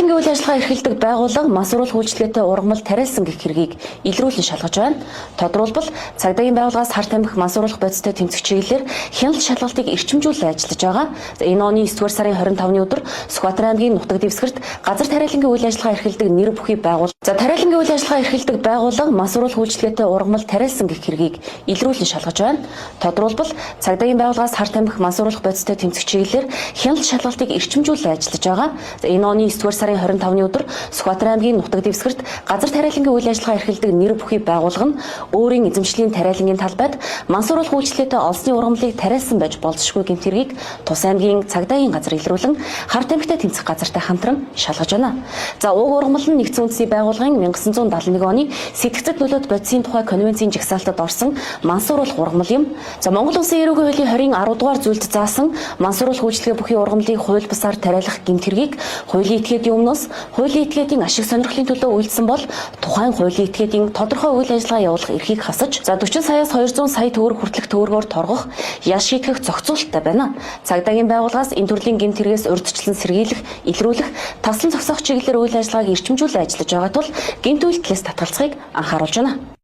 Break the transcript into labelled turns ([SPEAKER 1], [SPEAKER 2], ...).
[SPEAKER 1] Тариалангийн үйл ажиллагаа эрхэлдэг байгууллага масуурал үйлчлэгээтэй ургамал тариалсан гэх хэргийг илрүүлэн шалгаж байна. Тодорхойлбол цагдаагийн байгууллагаас Харт амих масууруулах бодистой тэмцэх чиглэлээр хяналт шалгалтыг эрчимжүүлэн ажиллаж байгаа. Энэ оны 9-р сарын 25-ны өдөр Сүхбаатар аймгийн Нутаг дэвсгэрт газар тариалангийн үйл ажиллагаа эрхэлдэг нэр бүхий байгууллага. Тариалангийн үйл ажиллагаа эрхэлдэг байгууллага масуурал үйлчлэгээтэй ургамал тариалсан гэх хэргийг илрүүлэн шалгаж байна. Тодорхойлбол цагдаагийн байгууллагаас Харт амих масууруулах бодистой тэмцэх чиглэлээр хяналт шалгалтыг эрчимжүүлэн ажиллаж байгаа. Энэ оны 9-р сарын 25-ны өдөр Сүхбаатар аймгийн Нутаг дэвсгэрт газар тариалангийн үйл ажиллагаа эрхэлдэг нэр бүхий байгууллага нь өөрийн эзэмшлийн тариалангийн талбайд мансууруулах үйлчлэгээтэй олсны ургамлыг тариалсан байж болзошгүй гэмт хэргийг Тус аймгийн цагдаагийн газар илрүүлэн Харт амихтай тэмцэх газартай хамтран шалгаж байна. За уг ургамал нь нэгдсэн үндэсний байгууллагын 1971 оны сэтгцэд нөлөөт бодисын тухай конвенцийн жагсаалтад орсон мансууруулах ургамал юм. За Монгол Улсын эрүүгийн хуулийн 20 дугаар зүйлд заасан мансууруулах үйлчлэгээ бүхий ургамлыг хууль бусаар тариалах гэмт хэргийг хуулийн этгээдийн өмнөөс хуулийн этгээдийн ашиг сонирхлын төлөө үйлдсэн бол тухайн хуулийн этгээдийн тодорхой үйл ажиллагаа явуулах эрхийг хасаж 40 саяас 200 сая төгрөг хүртэлх төгрөгөөр торгох ял шийтгэх зохицуулалттай байна. Цагдаагийн байгууллагаас энэ төрлийн гэмт хэрэгээс урьдчилан сэргийлэх, илрүүлэх, таслан зогсоох чиглэлээр үйл ажиллагааг эрчимжүүлэн ажиллаж байгаа тул гэмт үйлдэлээс татгалзахыг анхааруулж байна.